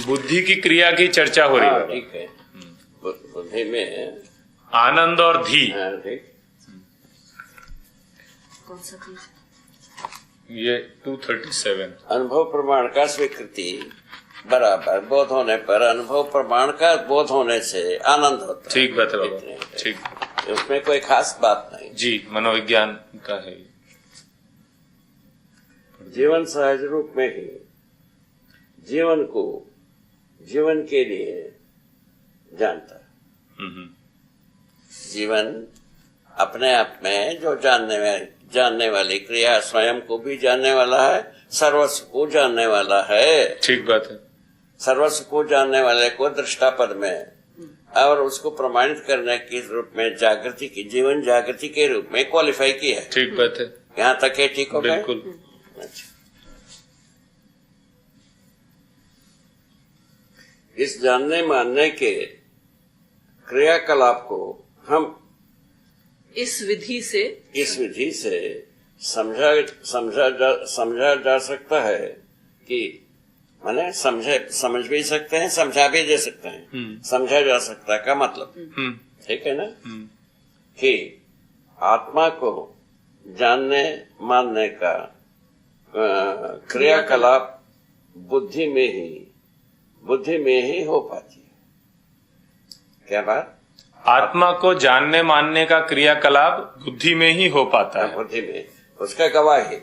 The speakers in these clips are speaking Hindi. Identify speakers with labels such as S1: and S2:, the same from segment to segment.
S1: बुद्धि की क्रिया की चर्चा हो रही है।
S2: ठीक है। बुद्धि में
S1: आनंद और धी,
S2: ठीक।
S3: कौन सा पेज?
S1: ये 237।
S2: अनुभव प्रमाण का स्वीकृति बराबर बोध होने पर अनुभव प्रमाण का बोध होने से आनंद होता है।
S1: ठीक बात है बाबा, ठीक।
S2: उसमें कोई खास बात नहीं।
S1: जी, मनोविज्ञान का है।
S2: जीवन सहज रूप में ही जीवन को जीवन के लिए जानता है। जीवन अपने आप में जो जानने वाली क्रिया स्वयं को भी जानने वाला है, सर्वस्व को जानने वाला है।
S1: ठीक बात है।
S2: सर्वस्व को जानने वाले को दृष्टा पद में और उसको प्रमाणित करने के रूप में जागृति की जीवन जागृति के रूप में क्वालिफाई किया है।
S1: ठीक बात है।
S2: यहाँ तक है, ठीक हो गया?
S1: बिल्कुल।
S2: अच्छा। इस जानने मानने के क्रियाकलाप को हम
S3: इस विधि से
S2: समझा जा सकता है कि माने समझ भी सकते हैं, समझा भी दे सकते हैं। समझा जा सकता का मतलब ठीक है ना, कि आत्मा को जानने मानने का क्रियाकलाप बुद्धि में ही हो पाती है। क्या बात?
S1: आत्मा को जानने मानने का क्रियाकलाप बुद्धि में ही हो पाता है।
S2: बुद्धि में उसका गवाही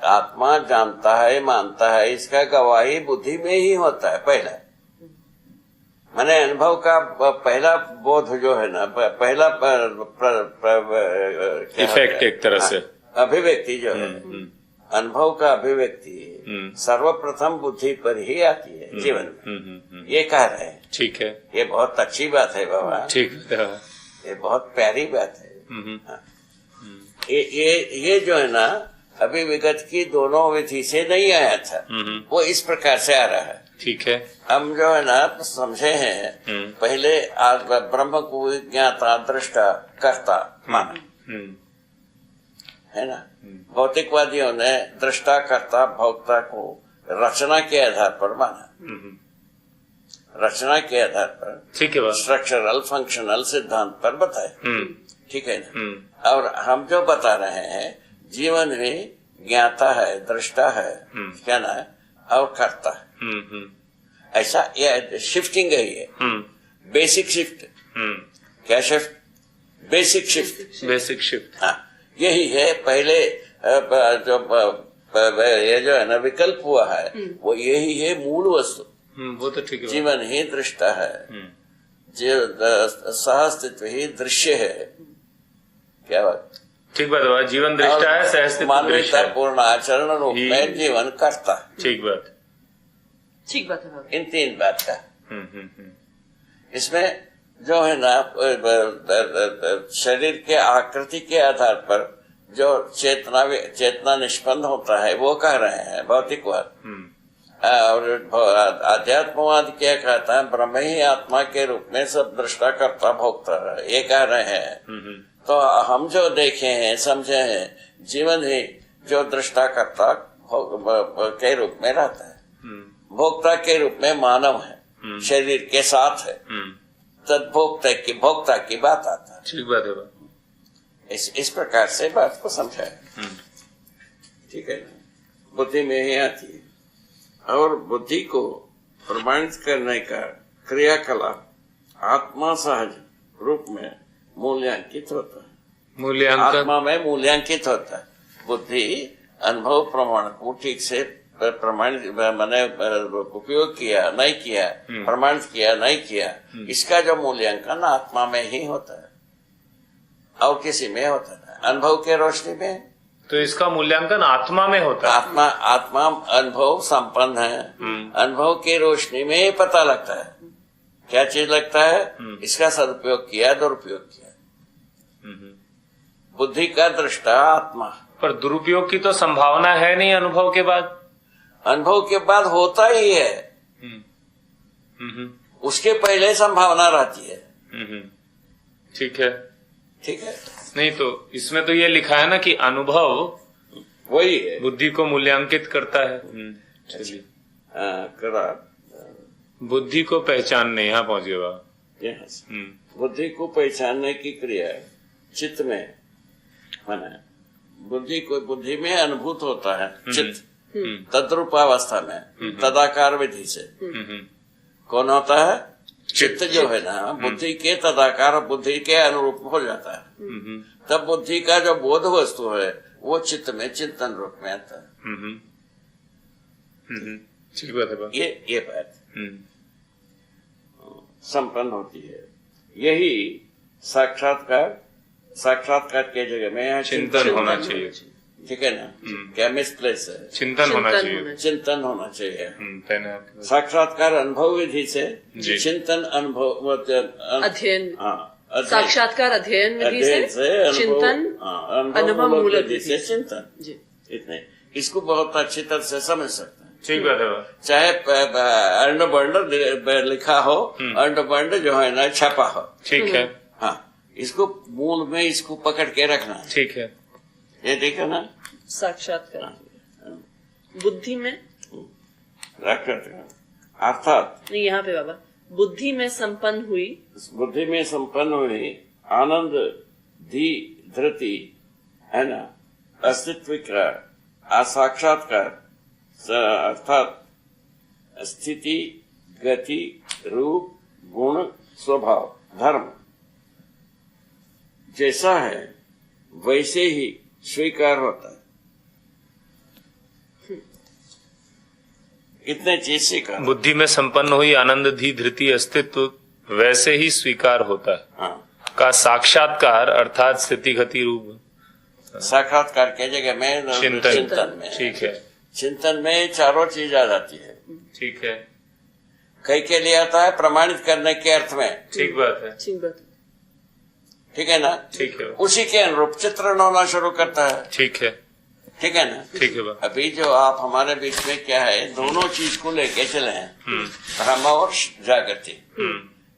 S2: आत्मा जानता है मानता है, इसका गवाही बुद्धि में ही होता है। पहला माने अनुभव का पहला बोध जो है ना, पहला
S1: इफेक्ट एक तरह से
S2: अभिव्यक्ति जो है, अनुभव का अभिव्यक्ति सर्वप्रथम बुद्धि पर ही आती है जीवन में। ये कह रहे हैं।
S1: ठीक है,
S2: ये बहुत अच्छी बात है बाबा।
S1: ठीक है,
S2: ये बहुत प्यारी बात है। ये जो है ना, अभी विगत की दोनों विधि से नहीं आया था, वो इस प्रकार से आ रहा है।
S1: ठीक है।
S2: हम जो है ना समझे हैं, पहले ब्रह्म को ज्ञाता दृष्टा कर्ता माना है ना। भौतिकवादियों ने दृष्टा कर्ता भोक्ता को रचना के आधार पर माना, रचना के आधार पर,
S1: ठीक है,
S2: स्ट्रक्चरल फंक्शनल सिद्धांत पर बताए। ठीक है ना। और हम जो बता रहे हैं, जीवन में ज्ञाता है, दृष्टा है, क्या ना है, और कर्ता है। ऐसा ये शिफ्टिंग है, ये बेसिक शिफ्ट। क्या शिफ्ट? Basic shift. हाँ, यही है। पहले ये जो है ना विकल्प हुआ है, वो यही है मूल वस्तु।
S1: वो तो ठीक है।
S2: जीवन ही दृष्टा है, सहअस्तित्व ही दृश्य है। क्या बात?
S1: ठीक बात है। जीवन दृष्टा है, सहअस्तित्व
S2: मानवता पूर्ण आचरण रूप में जीवन करता।
S1: ठीक बात
S3: है।
S2: इन तीन बात का इसमें जो है ना, शरीर के आकृति के आधार पर जो चेतना निष्पन्न होता है, वो कह रहे हैं भौतिकवाद। और आध्यात्मवाद क्या कहता है? ब्रह्म ही आत्मा के रूप में सब दृष्टा करता भोगता है, ये कह रहे हैं। तो हम जो देखे हैं, समझे हैं, जीवन ही जो दृष्टा करता के रूप में रहता है, भोक्ता के रूप में मानव है, शरीर के साथ है, तद भोक्ता की बात आता है।
S1: ठीक बात है।
S2: इस प्रकार से बात को समझाया। ठीक है ना। बुद्धि में ही आती है, और बुद्धि को प्रमाणित करने का क्रियाकलाप आत्मा सहज रूप में मूल्यांकित होता है। आत्मा में मूल्यांकित होता है। बुद्धि अनुभव प्रमाण को ठीक से प्रमाणित मैंने उपयोग किया नहीं किया, प्रमाणित किया नहीं किया, इसका जो मूल्यांकन आत्मा में ही होता है, और किसी में होता है। अनुभव के रोशनी में
S1: तो इसका मूल्यांकन आत्मा में होता है।
S2: आत्मा अनुभव संपन्न है, अनुभव की रोशनी में ही पता लगता है। क्या चीज लगता है? इसका सदुपयोग किया, दुरुपयोग किया। बुद्धि का दृष्टा आत्मा।
S1: पर दुरुपयोग की तो संभावना है नहीं अनुभव के बाद।
S2: अनुभव के बाद होता ही है, उसके पहले संभावना रहती है।
S1: ठीक है।
S2: ठीक है।
S1: नहीं तो इसमें तो ये लिखा है ना कि अनुभव
S2: वही है,
S1: बुद्धि को मूल्यांकित करता है। चलिए।
S2: करार
S1: बुद्धि को पहचानने, यहाँ पहुंच गए बाबा।
S2: यहाँ से बुद्धि को पहचानने की क्रिया चित्त में माने बुद्धि में अनुभूत होता है चित्त तद्रूपावस्था में तदाकार विधि से। कौन होता है? चित्त जो है ना बुद्धि के तदाकार बुद्धि के अनुरूप हो जाता है। तब बुद्धि का जो बोध वस्तु है वो चित्त में चिंतन रूप में आता है।
S1: ठीक बात है बाबा।
S2: ये बात संपन्न होती है। यही साक्षात्कार के जगह में
S1: चिंतन होना चाहिए।
S2: ठीक है ना? क्या मिसप्लेस है?
S1: चिंतन होना चाहिए।
S2: चिंतन होना चाहिए।
S1: पहले आपके
S2: साक्षात्कार अनुभव विधि से चिंतन अनुभव
S3: अध्ययन,
S2: हाँ
S3: साक्षात्कार अध्ययन विधि से चिंतन अनुभव मूलक विधि से
S2: चिंतन। इतने इसको बहुत अच्छी तरह से समझ सकते हैं।
S1: ठीक बात है।
S2: चाहे अर्णबंड लिखा हो, अर्णबंड जो है ना छपा हो,
S1: ठीक है।
S2: हाँ इसको मूल में इसको पकड़ के रखना है।
S1: ठीक है।
S2: ये देखो ना
S3: साक्षात्कार बुद्धि में
S2: अर्थात
S3: नहीं, यहाँ पे बाबा बुद्धि में संपन्न हुई
S2: आनंद धृति है ना अस्तित्व का असाक्षात्कार अर्थात स्थिति गति रूप गुण स्वभाव धर्म जैसा है वैसे ही स्वीकार होता है। इतने चीज स्वीकार
S1: बुद्धि में संपन्न हुई आनंद धृति अस्तित्व वैसे ही स्वीकार होता है।
S2: हाँ
S1: का साक्षात्कार अर्थात स्थिति गति रूप
S2: साक्षात्कार के जगह में चिंतन में।
S1: ठीक है।
S2: चिंतन में चारों चीज आ जाती है।
S1: ठीक है।
S2: कई के लिए आता है प्रमाणित करने के अर्थ में।
S1: ठीक बात है।
S2: ठीक है ना?
S1: ठीक है।
S2: उसी के अनुरूप चित्रण होना शुरू करता है।
S1: ठीक है।
S2: ठीक है ना?
S1: ठीक है बाबा।
S2: अभी जो आप हमारे बीच में क्या है दोनों चीज को लेके चले हैं, ब्रह्म और जागृति।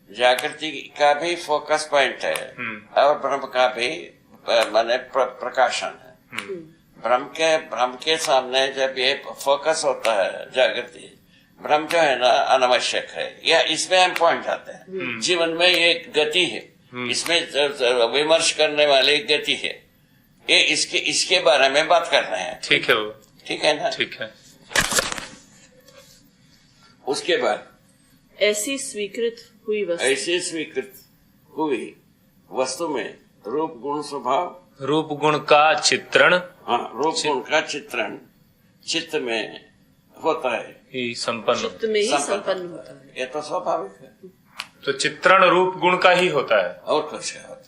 S2: जागृति का भी फोकस पॉइंट है और ब्रह्म का भी माने प्रकाशन है। ब्रह्म के सामने जब ये फोकस होता है जागृति, ब्रह्म जो है ना अनावश्यक है या इसमें हम पहुंच जाते हैं। जीवन में ये गति है, इसमें विमर्श करने वाली गति है। ये इसके बारे में बात कर रहे हैं।
S1: ठीक है वो।
S2: ठीक है ना?
S1: ठीक है।
S2: उसके बाद
S3: ऐसी स्वीकृत हुई वस्तु में रूप गुण स्वभाव,
S1: रूप गुण का चित्रण,
S2: हाँ रूप गुण का चित्रण चित्त में होता है।
S1: ही संपन्न
S3: चित्त में ही संपन्न होता है।
S2: ये तो स्वाभाविक है।
S1: तो चित्रण रूप गुण का ही होता है
S2: और कुछ होता है।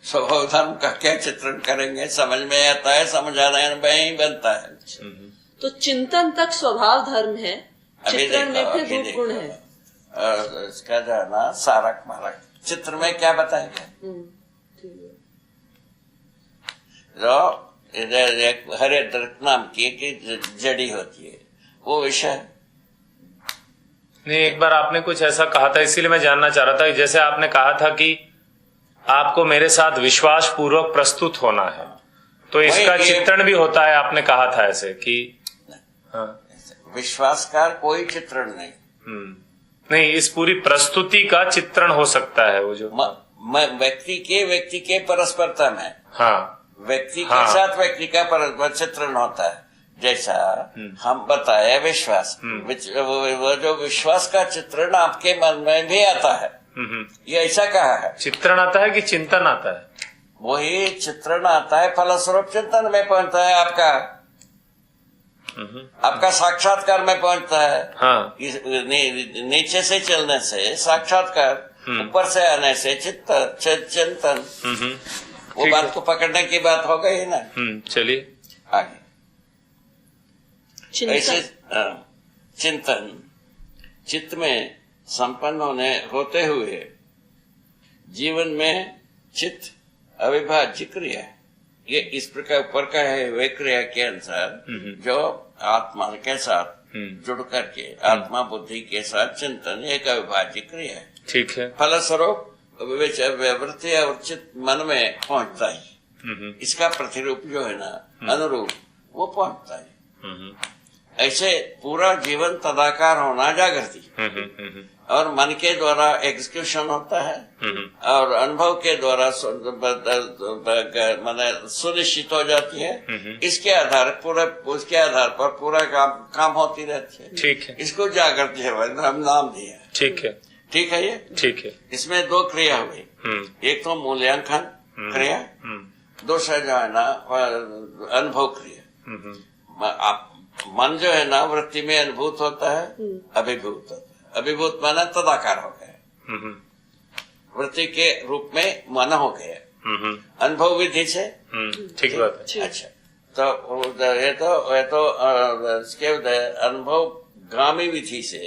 S2: स्वभाव धर्म का क्या चित्रण करेंगे? समझ में आता है, समझाने में ही बनता है।
S3: तो चिंतन तक स्वभाव धर्म है, चित्रण में फिर रूप गुण है।
S2: इसका जो है ना सारक मारक चित्र में क्या बताएंगे? जो हरे दृक नाम की जड़ी होती है वो विषय
S1: नहीं। एक बार आपने कुछ ऐसा कहा था, इसीलिए मैं जानना चाह रहा था। जैसे आपने कहा था कि आपको मेरे साथ विश्वास पूर्वक प्रस्तुत होना है, तो इसका चित्रण भी होता है। आपने कहा था ऐसे कि हाँ।
S2: विश्वास का कोई चित्रण नहीं।
S1: नहीं, इस पूरी प्रस्तुति का चित्रण हो सकता है वो जो
S2: व्यक्ति के परस्परता में।
S1: हाँ
S2: व्यक्ति के साथ व्यक्ति का परस्पर चित्रण होता है। जैसा हम बताए विश्वास, वो जो विश्वास का चित्रण आपके मन में भी आता है, ये ऐसा कहा है।
S1: चित्रण आता है कि चिंतन आता है?
S2: वही चित्रण आता है, फलस्वरूप चिंतन में पहुंचता है आपका साक्षात्कार में पहुंचता है।
S1: हाँ।
S2: नीचे से चलने से साक्षात्कार, ऊपर से आने से चिंतन। वो बात को पकड़ने की बात हो गई ना।
S1: चलिए
S2: आगे। ऐसे चिंतन चित्त में संपन्न होते हुए जीवन में चित्त अविभाज्य क्रिया, ये इस प्रकार ऊपर का है वे क्रिया के अनुसार जो आत्मा के साथ जुड़ करके आत्मा बुद्धि के साथ चिंतन एक अविभाज्य क्रिया है।
S1: ठीक है।
S2: फलस्वरूप वृत्ति और चित्त मन में पहुंचता है। इसका प्रतिरूप जो है ना अनुरूप वो पहुंचता है। ऐसे पूरा जीवन तदाकार होना जागृति, और मन के द्वारा एग्जीक्यूशन होता है, और अनुभव के द्वारा माने सुनिश्चित हो जाती है। इसके आधार उसके आधार पर पूरा काम होती रहती है।
S1: ठीक है,
S2: इसको जागृति है, हम नाम दिया।
S1: ठीक है,
S2: ठीक है, ये ठीक है। इसमें दो क्रिया हुई, एक तो मूल्यांकन क्रिया, दूसरा जो है ना अनुभव क्रिया। मन जो है ना वृत्ति में अनुभूत होता है, अभिभूत होता है। अभिभूत माना तदाकार हो गया, वृत्ति के रूप में मन हो गया अनुभव विधि से।
S1: ठीक बात है।
S2: अच्छा, तो ये तो इसके अनुभव गामी विधि से,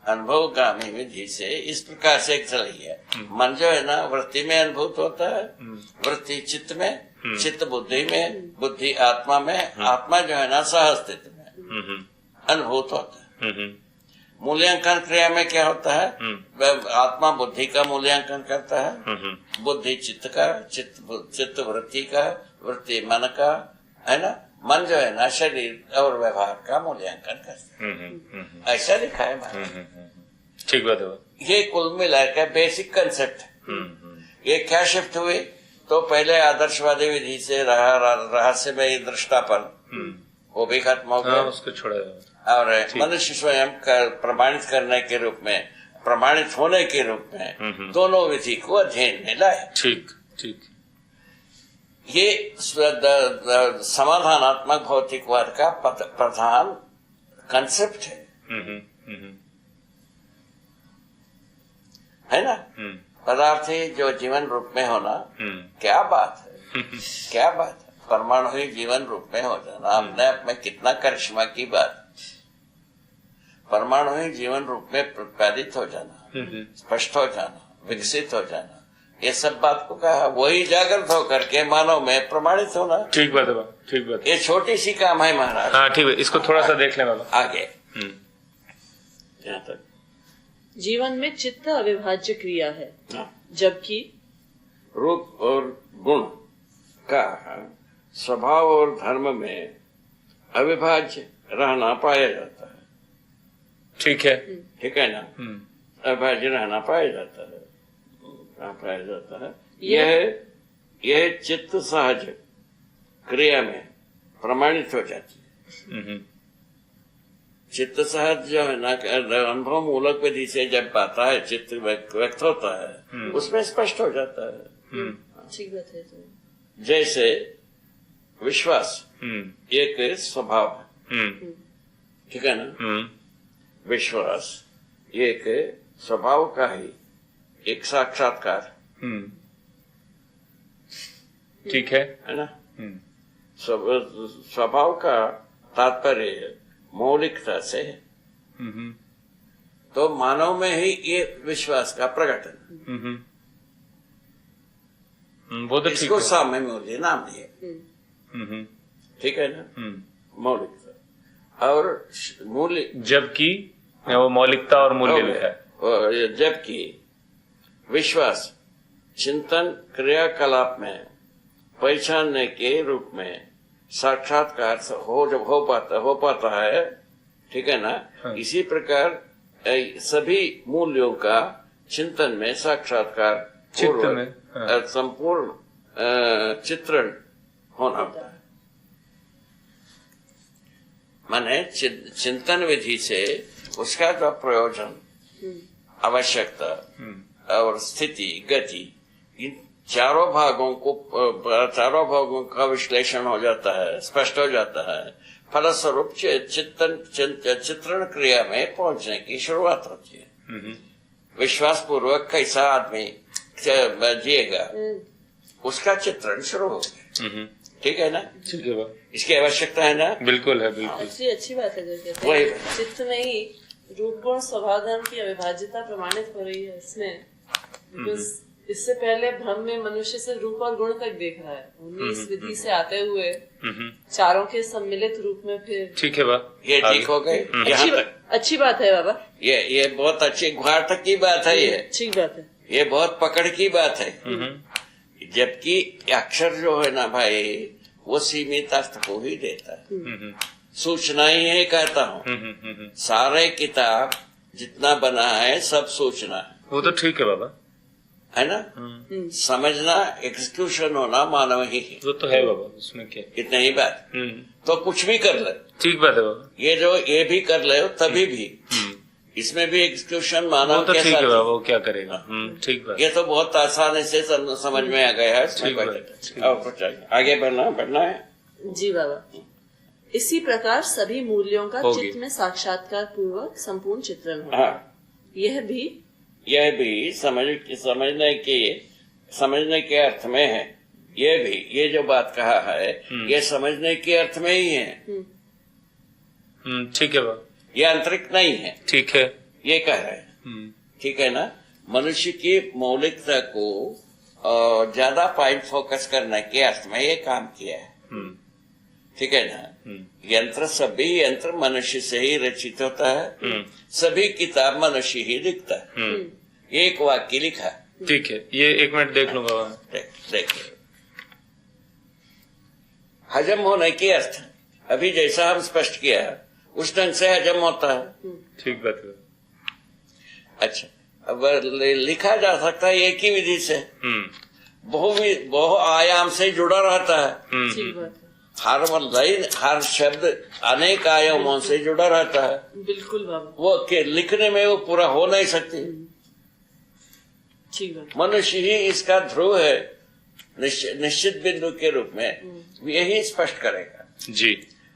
S2: अनुभव गामी विधि से इस प्रकार से चली है। मन जो है ना वृत्ति में अनुभूत होता है, वृत्ति चित्त में, चित्त बुद्धि में, बुद्धि आत्मा में, आत्मा जो है ना सह अस्तित्व में अनुभूत होता है। मूल्यांकन क्रिया में क्या होता है, आत्मा बुद्धि का मूल्यांकन करता है, बुद्धि चित्त का, चित्त वृत्ति का, वृत्ति मन का, है ना। मन जो है ना शरीर और व्यवहार का मूल्यांकन करता है। ऐसा लिखा है।
S1: ठीक बात है।
S2: ये कुल मिलाकर बेसिक कंसेप्ट है। ये क्या शिफ्ट हुए, तो पहले आदर्शवादी विधि से रहस्यमय दृष्टापन वो भी खत्म हो गया,
S1: उसको छोड़ा,
S2: और मनुष्य स्वयं प्रमाणित करने के रूप में, प्रमाणित होने के रूप में दोनों विधि को अध्ययन में लाए।
S1: ठीक ठीक।
S2: ये समाधानात्मक भौतिकवाद का प्रधान कंसेप्ट है ना। पदार्थी जो जीवन रूप में होना, क्या बात है, क्या बात है। परमाणु ही जीवन रूप में हो जाना अपने आप में कितना करिश्मा की बात। परमाणु ही जीवन रूप में प्रतिपादित हो जाना, स्पष्ट हो जाना, विकसित हो जाना, ये सब बात को कहा। वही जागृत होकर के मानव में प्रमाणित होना।
S1: ठीक बात है, ठीक बात।
S2: ये छोटी सी काम है महाराज।
S1: हाँ ठीक है, इसको थोड़ा सा देख लें बाबा
S2: आगे। यहाँ तक
S3: जीवन में चित्त अविभाज्य क्रिया है, जबकि
S2: रूप और गुण का स्वभाव और धर्म में अविभाज्य रहना पाया जाता है।
S1: ठीक है,
S2: ठीक है ना। अविभाज्य रहना पाया जाता है, पाया जाता है। यह चित्त सहज क्रिया में प्रमाणित हो जाती है। चित्त सहज जो है ना अनुभव मूलक विधि से जब पाता है, चित्त व्यक्त होता है, उसमें स्पष्ट हो जाता है।
S3: ठीक बात है।
S2: जैसे विश्वास एक स्वभाव है, ठीक है ना। विश्वास एक स्वभाव का ही एक साक्षात्कार,
S1: ठीक है
S2: ना। स्वभाव का तात्पर्य मौलिकता से है, तो मानव में ही ये विश्वास का प्रकटन,
S1: वो तो
S2: इसको साम्य मूल्य नाम दिए। ठीक है ना, मौलिकता और मूल्य,
S1: जबकि वो मौलिकता और मूल्य लिखा है।
S2: जबकि विश्वास चिंतन क्रियाकलाप में पहचानने के रूप में साक्षात्कार हो पाता है, ठीक है ना।
S1: हाँ।
S2: इसी प्रकार सभी मूल्यों का चिंतन में साक्षात्कार
S1: चित्त में
S2: संपूर्ण चित्रण होना होता है। माने चिंतन विधि से उसका जो प्रयोजन, आवश्यकता और स्थिति, गति, इन चारों भागों का विश्लेषण हो जाता है, स्पष्ट हो जाता है। फलस्वरूप चित्रण क्रिया में पहुंचने की शुरुआत होती है। विश्वास पूर्वक कैसा आदमी जिएगा, उसका चित्रण शुरू हो गया। ठीक है ना।
S1: ठीक है,
S2: इसकी आवश्यकता है ना।
S1: बिल्कुल है, बिल्कुल।
S3: अच्छी बात है जो कहते हैं चित्त में ही रूप गुण स्वभाव धर्म की अविभाज्यता प्रमाणित हो रही है इसमें। इससे पहले भ्रम में मनुष्य से रूप और गुण तक देख रहा है, उन्हीं इस विधि से आते हुए चारों के सम्मिलित रूप में फिर।
S1: ठीक है बाबा,
S2: ये ठीक हो गए।
S3: अच्छी बात है बाबा,
S2: ये बहुत अच्छी गुहार तक की बात है। ये
S3: ठीक बात है,
S2: ये बहुत पकड़ की बात है। जबकि अक्षर जो है ना भाई, वो सीमित अर्थ को ही देता है। सूचना ही है कहता हूँ। सारे किताब जितना बना है सब सूचना है।
S1: वो तो ठीक है बाबा,
S2: है ना। समझना एग्जीक्यूशन होना मानव ही है।
S1: वो तो है बाबा, उसमें क्या।
S2: इतना ही बात। तो कुछ भी कर ले,
S1: ठीक बात है बाबा।
S2: ये भी कर ले तभी भी इसमें भी एग्जीक्यूशन मानव
S1: वो तो
S2: के
S1: ठीक है
S2: साथ।
S1: बाबा, वो क्या करेगा। ठीक बात।
S2: ये तो बहुत आसानी से समझ में आ गया है।
S1: ठीक बात।
S2: और कुछ आगे बढ़ना है।
S3: जी बाबा। इसी प्रकार सभी मूल्यों का
S1: होगी।
S3: चित्त में साक्षात्कार पूर्वक संपूर्ण चित्रण हो।
S2: हाँ,
S3: यह भी
S2: समझने के अर्थ में है। ये जो बात कहा है ये समझने के अर्थ में ही है।
S1: ठीक है बाबा,
S2: ये आंतरिक नहीं है।
S1: ठीक है।
S2: ये कह रहे हैं। ठीक है ना। मनुष्य की मौलिकता को ज्यादा पॉइंट फोकस करने के अर्थ में ये काम किया है। ठीक है ना। सभी यंत्र मनुष्य से ही रचित होता है। सभी किताब मनुष्य ही लिखता है। एक वाक्य लिखा।
S1: ठीक है, ये 1 मिनट देख लूंगा बाबा।
S2: देखिए, हजम होने के अर्थ अभी जैसा हम स्पष्ट किया उस ढंग से हजम होता है।
S1: ठीक बात है।
S2: अच्छा, अब लिखा जा सकता है एक ही विधि से। बहु आयाम से जुड़ा रहता है।
S3: ठीक बात है।
S2: हर शब्द अनेक आयामों से जुड़ा रहता है।
S3: बिल्कुल बाबा।
S2: वो के लिखने में वो पूरा हो नहीं सकती।
S3: ठीक बात।
S2: मनुष्य ही इसका ध्रुव है। निश्चित बिंदु के रूप में यही स्पष्ट करेगा।
S1: जी।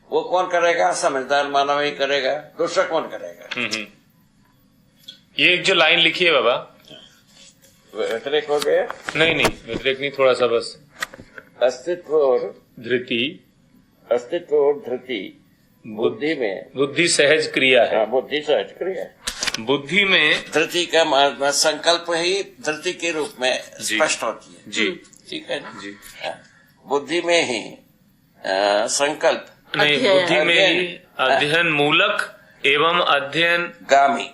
S2: वो कौन करेगा? समझदार मानव ही करेगा। दूसरा कौन करेगा?
S1: ये एक जो लाइन लिखी है बाबा,
S2: व्यतिरेक हो गया?
S1: नहीं व्यतिरेक नहीं, थोड़ा सा बस।
S2: अस्तित्व और
S1: धृति
S2: बुद्धि में
S1: बुद्धि सहज क्रिया है।
S2: हाँ, बुद्धि सहज क्रिया।
S1: बुद्धि में
S2: धृति का संकल्प ही धृति के रूप में स्पष्ट होती है।
S1: जी।
S2: ठीक है ना?
S1: जी।
S2: हाँ, बुद्धि में ही संकल्प
S1: नहीं, बुद्धि में ही अध्ययन मूलक एवं अध्ययन
S2: गामी।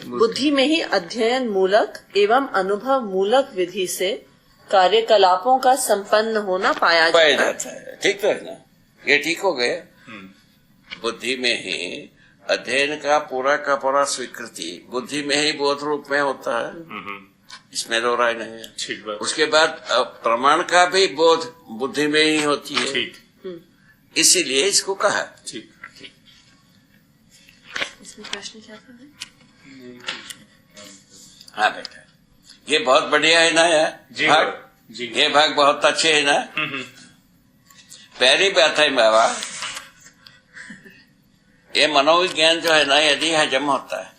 S3: बुद्धि में ही अध्ययन मूलक एवं अनुभव मूलक विधि से कार्यकलापों का संपन्न होना पाया
S2: जाता है। ठीक है ना। ये ठीक हो गया। बुद्धि में ही अध्ययन का पूरा स्वीकृति बुद्धि में ही बोध रूप में होता है। इसमें दो राय नहीं है।
S1: ठीक बात।
S2: उसके बाद प्रमाण का भी बोध बुद्धि में ही होती है।
S1: ठीक।
S2: इसीलिए इसको कहा।
S1: ठीक।
S3: इसमें प्रश्न क्या था?
S2: हाँ बेटा, ये बहुत बढ़िया है ना यार।
S1: जी
S2: भाग।
S1: जी।
S2: ये भाग बहुत अच्छे है ना। पहली बात है बाबा, ये मनोविज्ञान जो है ना, यदि हजम होता है,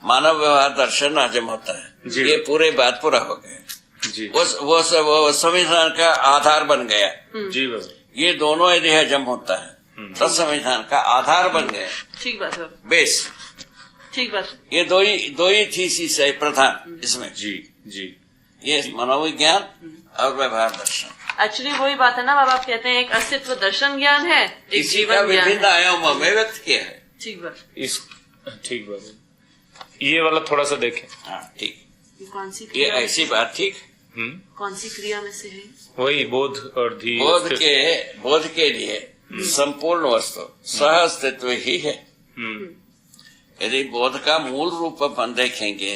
S2: मानव व्यवहार दर्शन हजम होता है, ये पूरे बात पूरा हो गया।
S1: जी।
S2: वो संविधान का आधार बन गया।
S1: जी बाबा।
S2: ये दोनों यदि हजम होता है तो संविधान का आधार बन गया।
S3: ठीक बात है।
S2: बेस।
S3: ठीक बात।
S2: ये दो ही थीसिस है प्रधान इसमें।
S1: जी।
S2: ये मनोविज्ञान और व्यवहार दर्शन।
S3: एक्चुअली वही बात है ना बाबा, आप कहते हैं एक अस्तित्व दर्शन ज्ञान है, एक
S2: इसी का
S3: जीवन ज्ञान
S2: विभिन्न
S3: है।
S2: आयामों में व्यक्त किया है।
S3: ठीक बात।
S1: ठीक बात। ये वाला थोड़ा सा देखें।
S2: हाँ ठीक।
S3: ये कौन सी
S2: ये
S3: क्रिया?
S2: ऐसी बात ठीक।
S3: कौन सी क्रिया में से है?
S1: वही बोध और धी।
S2: बोध के लिए संपूर्ण वस्तु सह अस्तित्व ही है। यदि बोध का मूल रूप अपन देखेंगे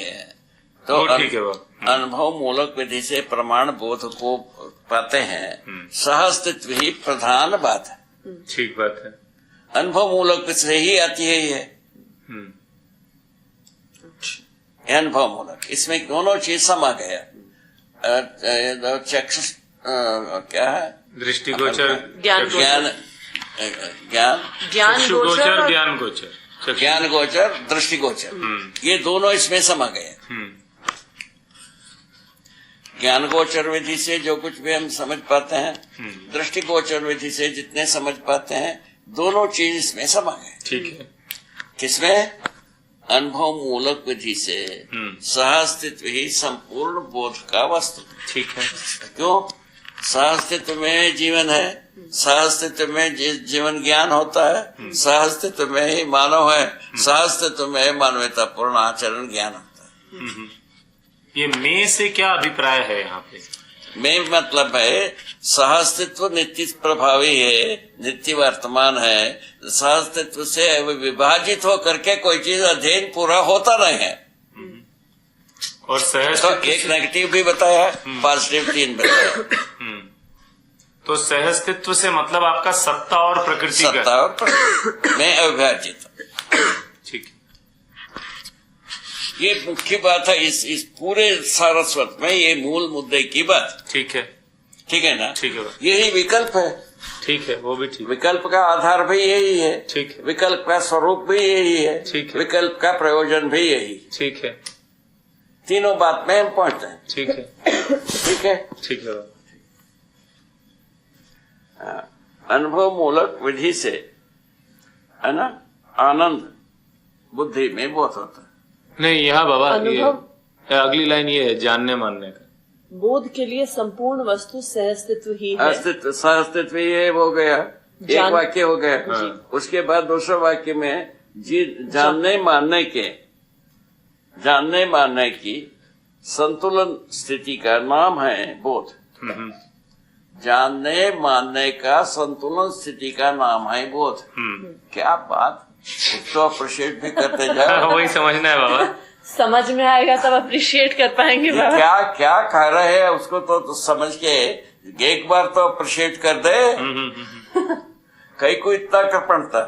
S2: तो
S1: ठीक है बाबा।
S2: अनुभव मूलक विधि से प्रमाण बोध को पाते हैं। सह अस्तित्व ही प्रधान बात है।
S1: ठीक बात है।
S2: अनुभव मूलक से ही आती है ये। अनुभव मूलक, इसमें दोनों चीज समा गया। चक्षुष क्या है?
S1: दृष्टिगोचर,
S3: ज्ञान
S2: ज्ञान
S1: चक्षुगोचर, ज्ञान गोचर,
S2: ज्ञान गोचर, दृष्टिगोचर, ये दोनों इसमें समा गए। ज्ञान गोचर विधि से जो कुछ भी हम समझ पाते हैं, दृष्टिगोचर विधि से जितने समझ पाते हैं, दोनों चीज इसमें समा गए।
S1: ठीक है।
S2: किसमें? अनुभव मूलक विधि से सहअस्तित्व ही संपूर्ण बोध का वस्तु।
S1: ठीक है।
S2: क्यों? सहअस्तित्व में जीवन है, सहअस्तित्व में जीवन ज्ञान होता है, सहअस्तित्व में ही मानव है, सहअस्तित्व में मानवता पूर्ण आचरण ज्ञान होता है।
S1: ये में से क्या अभिप्राय है यहाँ पे?
S2: में मतलब है सहअस्तित्व नित्य प्रभावी है, नित्य वर्तमान है। सहअस्तित्व से विभाजित होकर के कोई चीज अध्ययन पूरा होता नहीं है।
S1: और
S2: तो
S1: सहअस्तित्व
S2: एक नेगेटिव भी बताया, पॉजिटिव 3 बताया।
S1: तो सहअस्तित्व से मतलब आपका सत्ता और प्रकृति का।
S2: सत्ता और में अविभाजित।
S1: ठीक है।
S2: ये मुख्य बात है इस पूरे सारस्वत में, ये मूल मुद्दे की बात।
S1: ठीक है।
S2: ठीक है ना?
S1: ठीक है।
S2: यही विकल्प है।
S1: ठीक है, वो भी ठीक है।
S2: विकल्प का आधार भी यही है।
S1: ठीक है।
S2: विकल्प का स्वरूप भी यही है।
S1: ठीक है।
S2: विकल्प का प्रयोजन भी यही।
S1: ठीक है।
S2: तीनों बात में हम पहुंचते हैं।
S1: ठीक है।
S2: ठीक है।
S1: ठीक है।
S2: अनुभव मूलक विधि से, है ना, आनंद बुद्धि में बहुत होता है।
S1: नहीं, यहाँ बाबा ये
S3: अनुभव
S1: अगली लाइन ये है, जानने मानने का।
S3: बोध के लिए संपूर्ण वस्तु सहअस्तित्व ही है।
S2: अस्तित्व सहअस्तित्व ये हो गया, एक वाक्य हो गया। उसके बाद दूसरे वाक्य में जानने मानने की संतुलन स्थिति का नाम है बोध। जानने मानने का संतुलन स्थिति का नाम है बोध। क्या बात, तो अप्रिशिएट भी करते जाओ।
S1: वही समझना है बाबा।
S3: समझ में आएगा तब अप्रिशिएट कर पाएंगे बाबा।
S2: क्या क्या कह रहे हैं उसको तो समझ के एक बार तो अप्रिशिएट कर दे। कई को इतना कर पड़ता।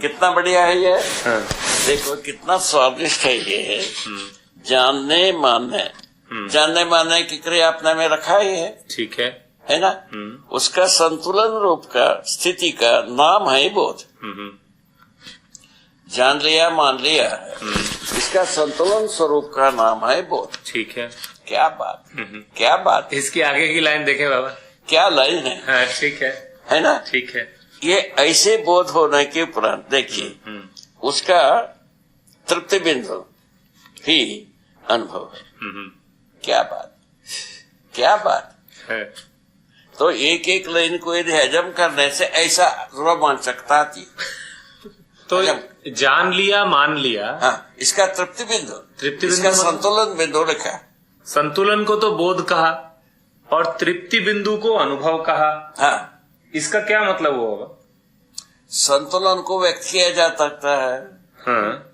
S2: कितना बढ़िया है ये। देखो कितना स्वादिष्ट है ये। जानने मानने की क्रिया अपने में रखा ही है।
S1: ठीक है।
S2: है ना? उसका संतुलन रूप का स्थिति का नाम है बोध। जान लिया मान लिया, इसका संतुलन स्वरूप का नाम है बोध।
S1: ठीक है।
S2: क्या बात, क्या बात।
S1: इसकी आगे की लाइन देखें बाबा।
S2: क्या लाइन है।
S1: हाँ, ठीक है
S2: ना?
S1: ठीक है।
S2: ये ऐसे बोध होने के उपरांत देखिए उसका तृप्ति बिंदु ही अनुभव है। क्या बात, क्या बात
S1: है।
S2: तो एक एक लाइन को यदि हजम करने से ऐसा रोमांचकता आती।
S1: तो जान लिया मान लिया।
S2: हाँ, इसका तृप्ति बिंदु, इसका संतुलन बिंदु रखा।
S1: संतुलन को तो बोध कहा और तृप्ति बिंदु को अनुभव कहा।
S2: हाँ,
S1: इसका क्या मतलब होगा?
S2: संतुलन को व्यक्त किया जा सकता है।
S1: हाँ।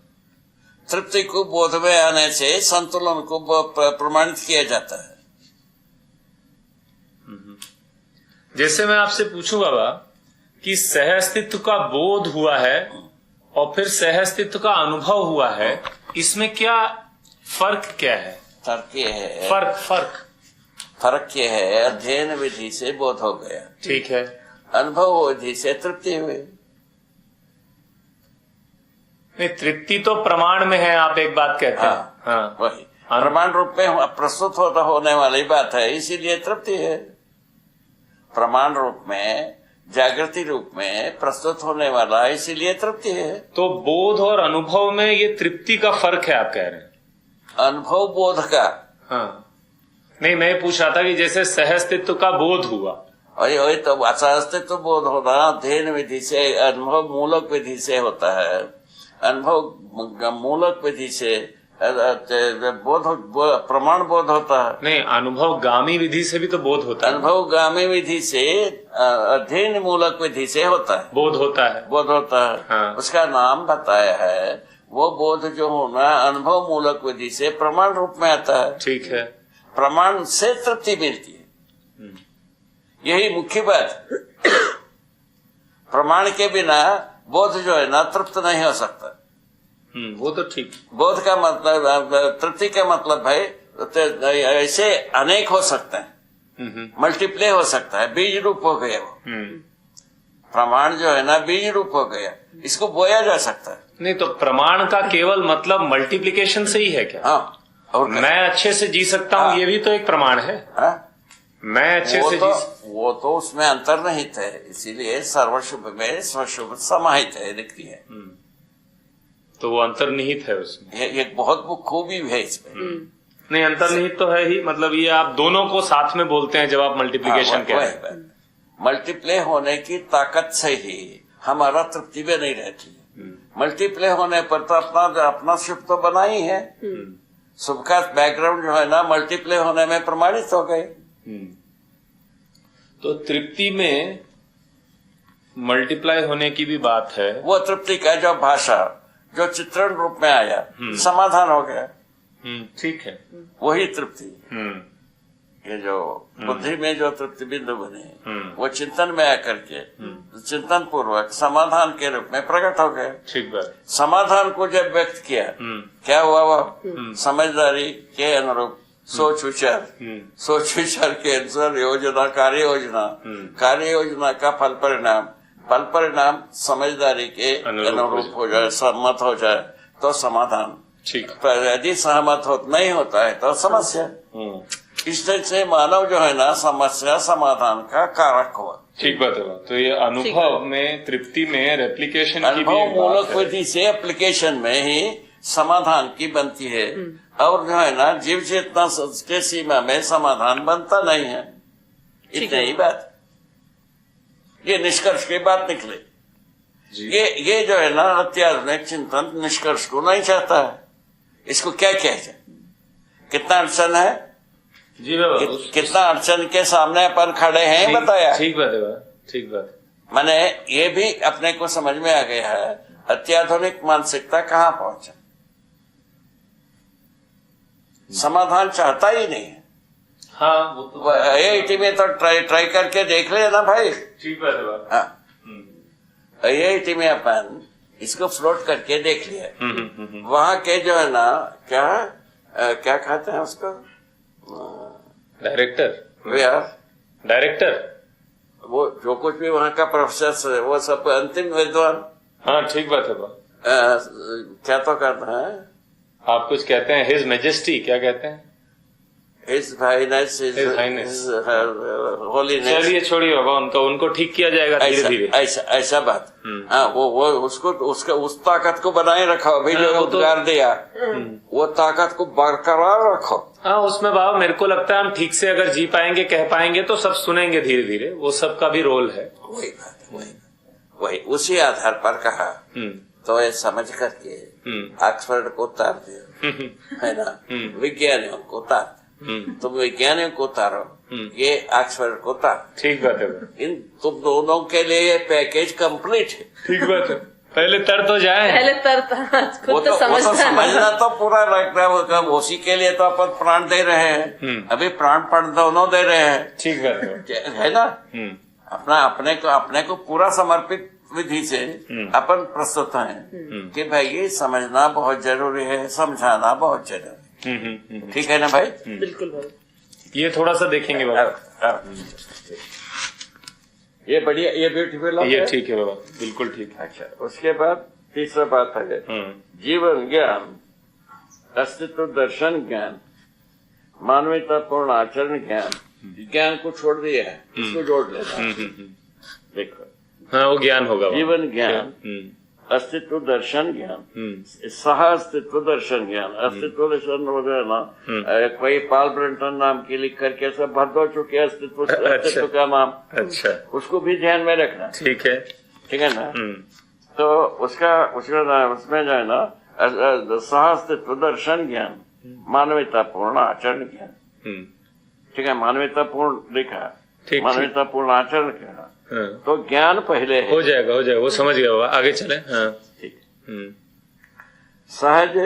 S2: तृप्ति को बोध में आने से संतुलन को प्रमाणित किया जाता है।
S1: जैसे मैं आपसे पूछूं बाबा कि सहअस्तित्व का बोध हुआ है और फिर सहअस्तित्व का अनुभव हुआ है, इसमें क्या फर्क क्या है?
S2: फर्क ये है, फर्क ये है, अध्ययन विधि से बोध हो गया।
S1: ठीक है।
S2: अनुभव विधि से तृप्ति हुई।
S1: नहीं, तृप्ति तो प्रमाण में है, आप एक बात कहते हैं। हाँ,
S2: वही प्रमाण रूप में प्रस्तुत होने वाली बात है, इसीलिए तृप्ति है। प्रमाण रूप में, जागृति रूप में प्रस्तुत होने वाला है, इसीलिए तृप्ति है।
S1: तो बोध और अनुभव में ये तृप्ति का फर्क है, आप कह रहे हैं?
S2: अनुभव बोध का।
S1: हाँ, नहीं, मैं पूछ रहा था कि जैसे सहअस्तित्व का बोध हुआ,
S2: वही तो असहअस्तित्व बोध होना अध्ययन विधि से, अनुभव मूलक विधि से होता है। अनुभव मूलक विधि से बोध प्रमाण बोध होता है।
S1: नहीं, अनुभव गामी विधि से भी तो बोध होता है।
S2: अनुभव गामी विधि से, अध्ययन मूलक विधि से होता है,
S1: बोध होता है।
S2: बोध होता है।
S1: हाँ।
S2: उसका नाम बताया है। वो बोध जो होना अनुभव मूलक विधि से प्रमाण रूप में आता है।
S1: ठीक है।
S2: प्रमाण से तृप्ति मिलती है, यही मुख्य बात। प्रमाण के बिना बोध जो है ना तृप्त नहीं हो सकता।
S1: वो तो ठीक।
S2: बोध का मतलब, तृप्ति का मतलब है ऐसे अनेक हो सकते हैं, मल्टीप्ले हो सकता है, बीज रूप हो गया वो। प्रमाण जो है ना बीज रूप हो गया, इसको बोया जा सकता है।
S1: नहीं, तो प्रमाण का केवल मतलब मल्टीप्लिकेशन से ही है क्या?
S2: हाँ, और
S1: मैं अच्छे से जी सकता हूँ, ये भी तो एक प्रमाण है।
S2: हाँ?
S1: मैं अच्छे से
S2: वो तो उसमें अंतर्निहित है, इसीलिए सर्वशुभ में स्वशुभ समाहित है, लिखती है।
S1: तो वो अंतर्निहित है उसमें।
S2: ये बहुत खूबी है इसमें।
S1: नहीं, अंतर्निहित तो है ही, मतलब ये आप दोनों को साथ में बोलते हैं जब आप मल्टीप्लिकेशन कह रहे हैं।
S2: मल्टीप्ले होने की ताकत से ही हमारा तृप्ति में नहीं रहती। मल्टीप्ले होने पर तो अपना शुभ तो बना ही है। शुभ का बैकग्राउंड जो है ना मल्टीप्ले होने में प्रमाणित हो गए।
S1: तो तृप्ति में मल्टीप्लाई होने की भी बात है।
S2: वो तृप्ति का जो भाषा जो चित्रण रूप में आया समाधान हो गया,
S1: ठीक है।
S2: वही तृप्ति। ये जो बुद्धि में जो तृप्ति बिंदु बने वो चिंतन में आकर के चिंतन पूर्वक समाधान के रूप में प्रकट हो गए।
S1: ठीक बात।
S2: समाधान को जब व्यक्त किया क्या हुआ, वो समझदारी के अनुरूप सोच विचार के अनुसार योजना, कार्य योजना का फल परिणाम समझदारी के अनुरूप हो जाए, सहमत हो जाए तो समाधान।
S1: ठीक।
S2: यदि सहमत नहीं होता है तो समस्या। इस तरह से मानव जो है ना समस्या समाधान का कारक हुआ।
S1: ठीक बात है। तो ये अनुभव में तृप्ति में रेप्लिकेशन की भी
S2: अनुभव मूलक
S1: बात है।
S2: विधि से एप्लीकेशन में ही समाधान की बनती है, और जो है ना जीव चेतना के सीमा में समाधान बनता नहीं है। इतनी ही बात, ये निष्कर्ष की बात निकले। ये जो है ना अत्याधुनिक चिंतन निष्कर्ष को नहीं चाहता है। इसको क्या कहते हैं, कितना अड़चन है
S1: जी बाबा,
S2: कितना अड़चन के सामने अपन खड़े हैं बताया।
S1: ठीक बात है, ठीक बात।
S2: मैंने ये भी अपने को समझ में आ गया है अत्याधुनिक मानसिकता कहाँ पहुंचा। समाधान चाहता ही नहीं है।
S1: हाँ, वो तो
S2: आईआईटी में तो ट्राई करके देख ले ना भाई।
S1: ठीक बात है।
S2: हाँ, आईआईटी में अपन इसको फ्लोट करके देख लिया। वहाँ के जो है ना क्या कहते हैं उसको, डायरेक्टर, वो जो कुछ भी वहाँ का प्रोफेसर है वो सब अंतिम विद्वान।
S1: हाँ, ठीक बात है।
S2: क्या तो कहते हैं,
S1: आप कुछ कहते हैं हिज मैजेस्टी, क्या कहते हैं,
S2: हिज हाइनेस, होलीनेस।
S1: चलिए छोड़िए बाबा, उनको ठीक किया जाएगा धीरे धीरे।
S2: ऐसा बात। हाँ, वो उसको उस ताकत को बनाए रखो अभी जो उद्गार दिया, वो ताकत को बरकरार रखो।
S1: हाँ, उसमें बाबा मेरे को लगता है हम ठीक से अगर जी पाएंगे, कह पाएंगे तो सब सुनेंगे धीरे धीरे, वो सबका भी रोल है।
S2: वही बात, वही उसी आधार पर कहा। तो ये समझ करके ऑक्सफोर्ड को उतार दिया है ना, विज्ञानियों को उतार, तुम वैज्ञानिक को उतारो, ये ऑक्सफोर्ड को उतार। ठीक बात है। इन तुम दोनों के लिए पैकेज कंप्लीट है। ठीक बात है, पहले तर तो जाए,
S3: खुद तो
S2: समझना तो पूरा लगता है। उसी के लिए तो अपन प्राण दे रहे हैं, अभी प्राण दोनों दे रहे हैं। ठीक बात है ना। अपने को पूरा समर्पित विधि से अपन प्रस्तुत हैं कि भाई ये समझना बहुत जरूरी है, समझाना बहुत जरूरी है। ठीक है ना भाई?
S3: बिल्कुल भाई।
S1: ये थोड़ा सा देखेंगे बाबा।
S2: ये बढ़िया, ये ब्यूटीफुल,
S1: ये ठीक है बाबा, बिल्कुल ठीक है।
S2: अच्छा, उसके बाद तीसरा बात है जीवन ज्ञान, अस्तित्व दर्शन ज्ञान, मानवतापूर्ण आचरण ज्ञान। ज्ञान को छोड़ दिया है, इसको जोड़ लेना। देखो,
S1: हाँ, वो ज्ञान होगा।
S2: जीवन ज्ञान, अस्तित्व दर्शन ज्ञान, सह अस्तित्व दर्शन ज्ञान। अस्तित्व दर्शन हो गया ना, कोई पॉल ब्रंटन नाम की लिख करके सब भर दो चुके अस्तित्व का नाम। अच्छा, उसको भी ध्यान में रखना। ठीक है ना। तो उसका नाम, उसमें जो है ना सह अस्तित्व दर्शन ज्ञान, मानवतापूर्ण आचरण ज्ञान। ठीक है, मानवतापूर्ण लिखा, मानवतापूर्ण आचरण क्या, तो ज्ञान पहले है। हो जाएगा,
S1: वो समझ गया बाबा, आगे चले। हाँ,
S2: ठीक। सहज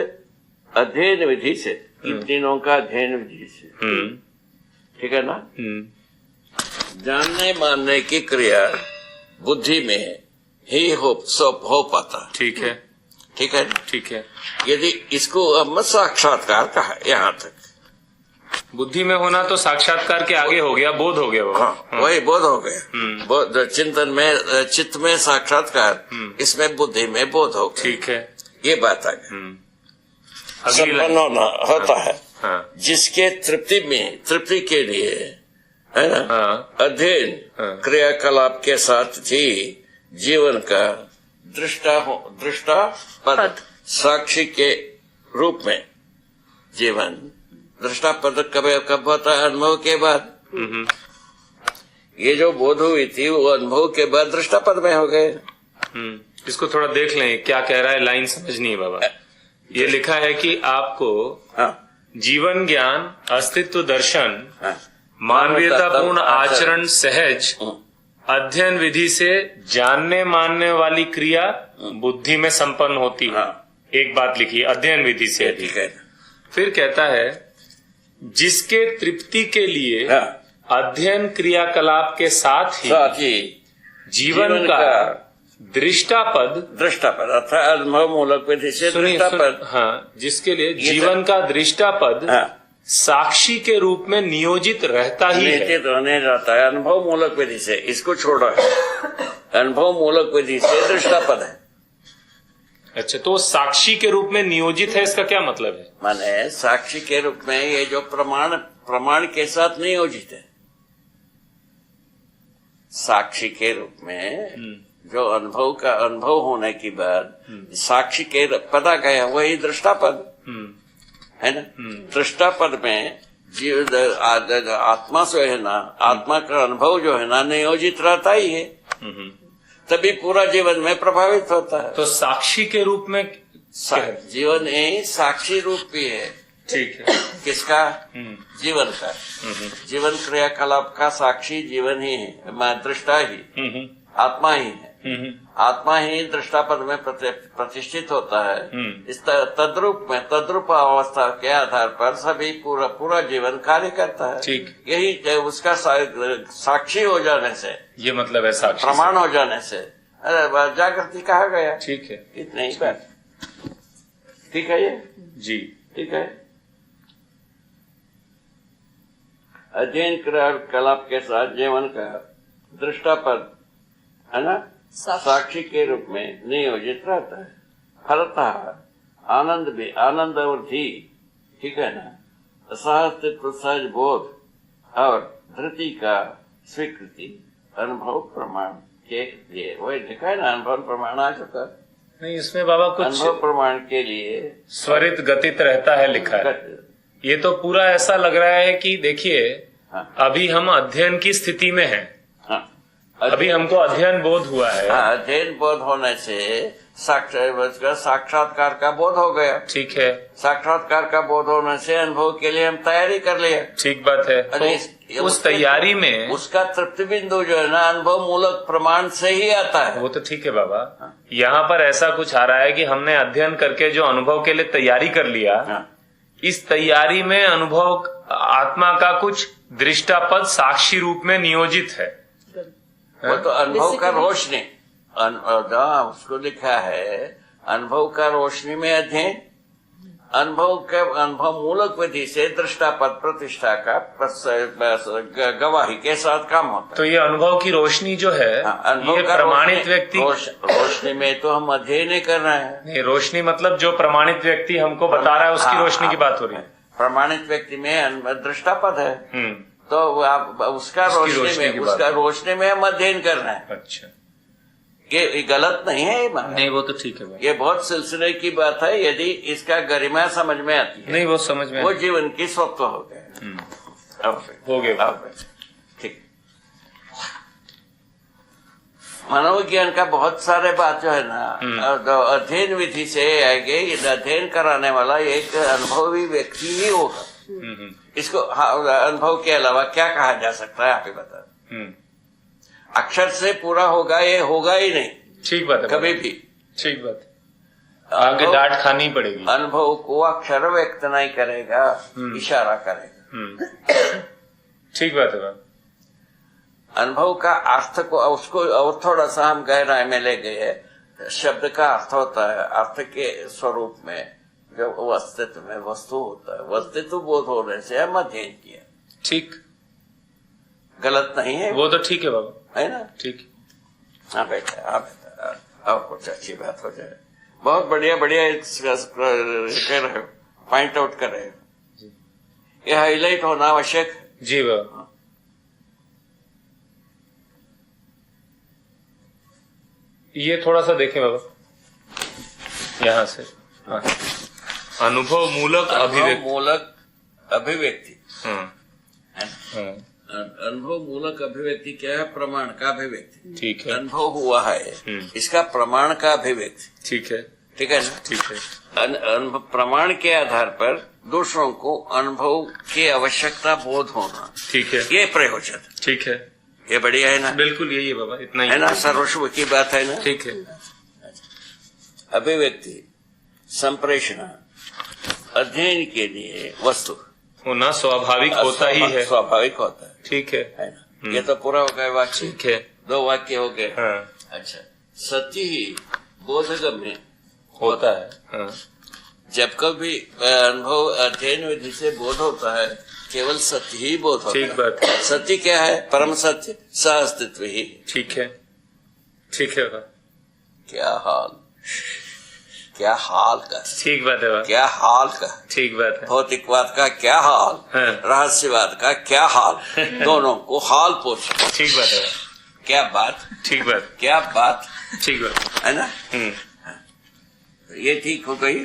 S2: अध्ययन विधि से, इन तीनों का अध्ययन विधि से। ठीक है ना। जानने मानने की क्रिया बुद्धि में ही हो पाता। ठीक है। यदि इसको हम साक्षात्कार कहा, यहाँ तक
S1: बुद्धि में होना तो साक्षात्कार के आगे हो गया, बोध हो गया बाबा।
S2: हाँ, वही बोध हो गया। बोध चिंतन में, चित्त में साक्षात्कार, इसमें बुद्धि में बोध हो गया। ठीक है, ये बात आ गई। संपन्न होता है। हाँ। जिसके तृप्ति के लिए है ना। हाँ। अध्ययन क्रियाकलाप के साथ ही जीवन का दृष्टा पद साक्षी के रूप में जीवन दृष्टा पद कब होता है? अनुभव के बाद। ये जो बोध हुई थी वो अनुभव के बाद दृष्टा पद में हो गए।
S1: इसको थोड़ा देख लें, क्या कह रहा है, लाइन समझनी है बाबा। ये लिखा है कि आपको जीवन ज्ञान, अस्तित्व दर्शन, मानवीयतापूर्ण आचरण सहज अध्ययन विधि से जानने मानने वाली क्रिया बुद्धि में संपन्न होती है। एक बात लिखी, अध्ययन विधि से।
S2: ठीक है।
S1: फिर कहता है जिसके तृप्ति के लिए अध्ययन क्रियाकलाप के साथ ही जीवन का दृष्टापद
S2: अर्थात अनुभव मूलक विधि से दृष्टापद,
S1: हाँ, जिसके लिए जीवन का दृष्टापद साक्षी के रूप में नियोजित रहता ही है।
S2: नियोजित रहने जाता है अनुभव मूलक विधि से। इसको छोड़ो, अनुभव मूलक विधि से दृष्टापद है।
S1: अच्छा, तो साक्षी के रूप में नियोजित है, इसका क्या मतलब है?
S2: माने साक्षी के रूप में ये जो प्रमाण के साथ नियोजित है। साक्षी के रूप में जो अनुभव होने के बाद साक्षी के पता गया वही दृष्टापद है ना। दृष्टापद में आत्मा से है ना, आत्मा का अनुभव जो है ना नियोजित रहता ही है, तभी पूरा जीवन में प्रभावित होता है।
S1: तो साक्षी के रूप में
S2: जीवन ही साक्षी रूप भी है।
S1: ठीक है।
S2: किसका? जीवन का। जीवन क्रियाकलाप का साक्षी जीवन ही है, दृष्टा ही आत्मा ही है। आत्मा ही दृष्टापद में प्रतिष्ठित होता है। इस तद्रूप अवस्था के आधार पर सभी पूरा जीवन कार्य करता है।
S1: ठीक।
S2: यही उसका साक्षी हो जाने से,
S1: ये मतलब है साक्षी
S2: प्रमाण हो जाने से जागृति कहा गया।
S1: ठीक है,
S2: इतनी ही बात। ठीक है ये
S1: जी,
S2: ठीक है। अध्ययन क्रियाकलाप के साथ जीवन का दृष्टापद है ना साक्षी के रूप में नियोजित रहता है। फलतः आनंद वृद्धि, ठीक है ना, सहस्तित्व सहज बोध और धृति का स्वीकृति अनुभव प्रमाण के लिए, वही लिखा है ना, अनुभव प्रमाण आ चुका।
S1: नहीं, इसमें बाबा कुछ
S2: अनुभव प्रमाण के लिए
S1: स्वरित गतित रहता है लिखा है। ये तो पूरा ऐसा लग रहा है कि देखिए, अभी हम अध्ययन की स्थिति में हैं। अभी हमको अध्ययन बोध हुआ है।
S2: अध्ययन बोध होने से साक्षात्कार का बोध हो गया।
S1: ठीक है।
S2: साक्षात्कार का बोध होने से अनुभव के लिए हम तैयारी कर लिया।
S1: ठीक बात है। तो उस तैयारी में
S2: उसका तृप्ति बिंदु जो है ना अनुभव मूलक प्रमाण से ही आता है।
S1: वो तो ठीक है बाबा। यहाँ पर ऐसा कुछ आ रहा है कि हमने अध्ययन करके जो अनुभव के लिए तैयारी कर लिया, इस तैयारी में अनुभव आत्मा का कुछ दृष्टापद साक्षी रूप में नियोजित है।
S2: वो तो अनुभव का रोशनी, उसको लिखा है अनुभव का रोशनी में अध्ययन, अनुभव मूलक विधि से दृष्टापद प्रतिष्ठा का गवाही के साथ काम होता है।
S1: तो ये अनुभव की रोशनी जो है, ये प्रमाणित व्यक्ति
S2: रोशनी में तो हम अध्ययन नहीं कर रहे हैं।
S1: नहीं, रोशनी मतलब जो प्रमाणित व्यक्ति हमको बता रहा है उसकी रोशनी की बात हो रही है। प्रमाणित
S2: व्यक्ति में दृष्टापद है, तो आप उसका रोशनी में हम अध्ययन कर रहे हैं।
S1: अच्छा,
S2: ये गलत नहीं है।
S1: नहीं, वो तो ठीक है।
S2: ये बहुत सिलसिले की बात है। यदि इसका गरिमा समझ में आती है,
S1: नहीं वो समझ में,
S2: वो जीवन की स्वत्व हो गया।
S1: हो गया।
S2: ठीक। मनोविज्ञान का बहुत सारे बात जो है ना अध्ययन विधि से आएंगे। अध्ययन कराने वाला एक अनुभवी व्यक्ति ही होगा। इसको अनुभव के अलावा क्या कहा जा सकता है, आप ही बता। अक्षर से पूरा होगा ये होगा ही नहीं। ठीक बात है, कभी भी। ठीक बात, आगे डांट खानी पड़ेगी। अनुभव को अक्षर व्यक्त नहीं करेगा, इशारा करेगा। ठीक बात है। अनुभव का अर्थ को उसको और थोड़ा सा हम गहराई में ले गए। शब्द का अर्थ होता है, अर्थ के स्वरूप में जो अस्तित्व में वस्तु होता है, वस्तुत्व बोध होने से हम अध्ययन किया। ठीक, गलत नहीं है। वो तो ठीक है बाबा, है ना। ठीक। हाँ बेटा, और कुछ अच्छी बात हो जाए। बहुत बढ़िया बढ़िया कर रहे हो, पॉइंट आउट कर रहे हो। ये हाईलाइट होना आवश्यक। जी बाबा। ये थोड़ा सा देखें बाबा, यहाँ से। हाँ। अनुभव मूलक अभिव्यक्ति। अनुभव मूलक अभिव्यक्ति क्या है? प्रमाण का अभिव्यक्ति। ठीक है। अनुभव हुआ है, इसका प्रमाण का अभिव्यक्ति। ठीक है। ठीक है ना?
S1: ठीक है।
S2: प्रमाण के आधार पर दूसरों को अनुभव की आवश्यकता बोध होना,
S1: ठीक है।
S2: ये प्रयोजन,
S1: ठीक है।
S2: ये बढ़िया है ना?
S1: बिल्कुल यही है बाबा, इतना ही
S2: है ना? सर्वस्व की बात है ना?
S1: ठीक है।
S2: अभिव्यक्ति, संप्रेषण, अध्ययन के लिए वस्तु
S1: होना स्वाभाविक होता ही है।
S2: स्वाभाविक होता है
S1: ठीक है।
S2: ना? ये तो पूरा हो गया वाक्य।
S1: ठीक है।
S2: 2 वाक्य हो गए।
S1: हाँ।
S2: अच्छा, सत्य ही बोधगम्य
S1: होता है। हाँ।
S2: जब कभी अनुभव अध्ययन विधि से बोध होता है, केवल सत्य ही बोध होता है।
S1: ठीक बात है।
S2: सत्य क्या है? परम सत्य सह अस्तित्व ही।
S1: ठीक है। ठीक है बाबा।
S2: क्या हाल, क्या हाल का,
S1: ठीक बात है बाबा।
S2: क्या हाल का,
S1: ठीक बात है।
S2: भौतिकवाद का क्या हाल,
S1: हाँ।
S2: रहस्यवाद का क्या हाल, दोनों को हाल पूछ।
S1: ठीक बात है बाबा।
S2: क्या बात,
S1: ठीक बात।
S2: क्या बात,
S1: ठीक बात।
S2: है ना? ये ठीक हो गई।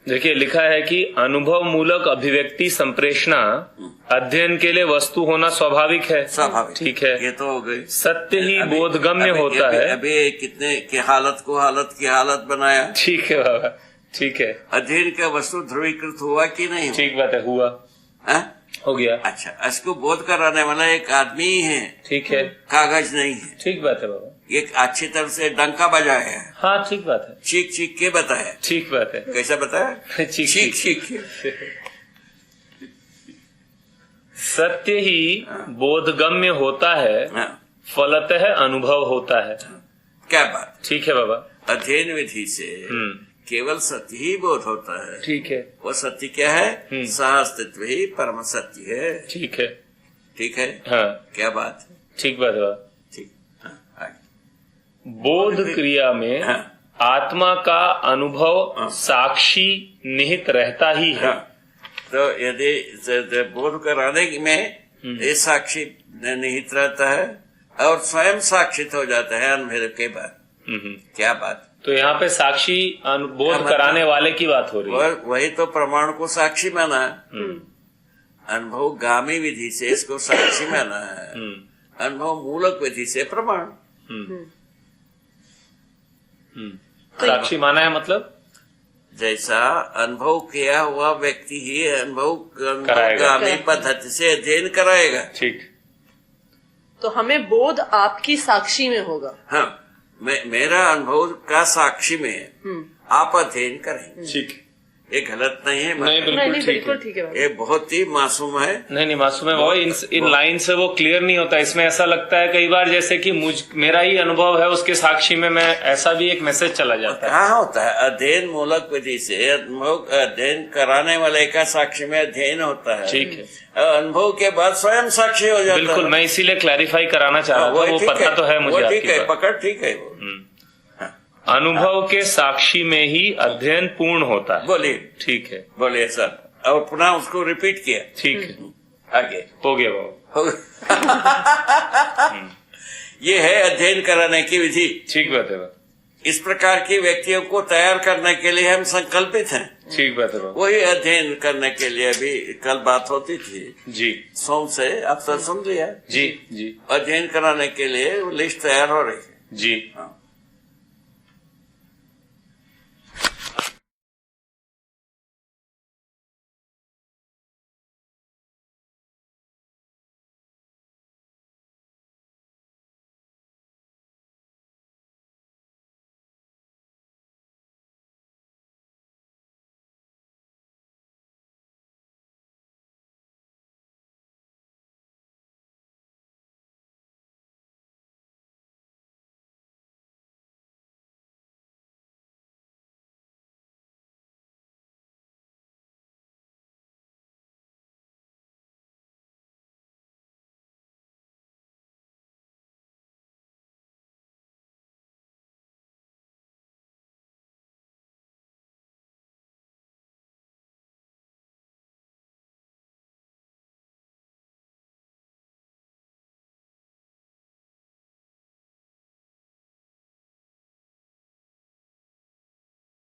S1: देखिए लिखा है कि अनुभव मूलक अभिव्यक्ति संप्रेषणा अध्ययन के लिए वस्तु होना स्वाभाविक है।
S2: स्वाभाविक।
S1: ठीक है।
S2: ये तो हो गई।
S1: सत्य ही बोधगम्य होता है।
S2: अभी कितने की हालत को हालत की हालत बनाया।
S1: ठीक है बाबा। ठीक है।
S2: अध्ययन का वस्तु ध्रुवीकृत हुआ कि नहीं?
S1: ठीक बात है। हुआ।
S2: है?
S1: हो गया।
S2: अच्छा, इसको बोध कराने वाला एक आदमी ही है।
S1: ठीक है।
S2: कागज नहीं है।
S1: ठीक बात है बाबा।
S2: ये अच्छी तरह से डंका बजाया है।
S1: हाँ ठीक बात है।
S2: चीख चीख के बताया।
S1: ठीक बात है।
S2: कैसा बताया?
S1: चीख
S2: चीख चीख के।
S1: सत्य ही बोधगम्य होता है,
S2: हाँ।
S1: फलतः अनुभव होता है।
S2: क्या बात।
S1: ठीक है बाबा।
S2: अध्ययन विधि से केवल सत्य ही बोध होता है।
S1: ठीक है।
S2: वो सत्य क्या है? सह अस्तित्व ही परम सत्य है।
S1: ठीक है।
S2: ठीक है।
S1: हाँ।
S2: क्या बात।
S1: ठीक बात है बाबा।
S2: ठीक। हाँ, आगे।
S1: बोध क्रिया में
S2: हाँ।
S1: आत्मा का अनुभव साक्षी निहित रहता ही है।
S2: हाँ। तो यदि बोध कराने में ये साक्षी निहित रहता है और स्वयं साक्षित हो जाता है अनुभव के बाद। क्या बात।
S1: तो यहाँ पे साक्षी बोध कराने वाले की बात हो रही है।
S2: वही तो प्रमाण को साक्षी माना है। अनुभव गामी विधि से इसको साक्षी माना है। अनुभव मूलक विधि से प्रमाण।
S1: साक्षी माना है मतलब
S2: जैसा अनुभव किया हुआ व्यक्ति ही अनुभव
S1: कराएगा।
S2: गामी पद्धति से अध्ययन कराएगा।
S1: ठीक।
S3: तो हमें बोध आपकी साक्षी में होगा।
S2: हाँ, मेरा अनुभव का साक्षी में आप अध्ययन करेंगे।
S1: ठीक।
S2: ये गलत नहीं है।
S1: नहीं
S3: बिल्कुल ठीक है।
S2: ये बहुत ही मासूम है।
S1: नहीं मासूम है वो इन लाइन से वो क्लियर नहीं होता। इसमें ऐसा लगता है कई बार जैसे कि मेरा ही अनुभव है उसके साक्षी में मैं, ऐसा भी एक मैसेज चला जाता है।
S2: कहाँ होता है? अध्ययन मूलक विधि से अनुभव अध्ययन कराने वाले का साक्षी में अध्ययन होता है।
S1: ठीक है।
S2: अनुभव के बाद स्वयं साक्षी हो जाता है।
S1: बिल्कुल, मैं इसीलिए क्लैरिफाई कराना चाह रहा था। वो पता तो है मुझे।
S2: ठीक है, पकड़ ठीक है। वो
S1: अनुभव के साक्षी में ही अध्ययन पूर्ण होता है।
S2: बोलिए।
S1: ठीक है।
S2: बोलिए सर। और पुनः उसको रिपीट किया।
S1: ठीक है।
S2: आगे
S1: हो गया बाबू।
S2: ये है अध्ययन कराने की विधि।
S1: ठीक बात है बाबू।
S2: इस प्रकार की व्यक्तियों को तैयार करने के लिए हम संकल्पित हैं।
S1: ठीक बात है बाबू।
S2: वही अध्ययन करने के लिए भी कल बात होती थी
S1: जी।
S2: सोम से आप सब सुन लिया।
S1: जी जी।
S2: अध्ययन कराने के लिए लिस्ट तैयार हो रही है।
S1: जी।
S2: हाँ।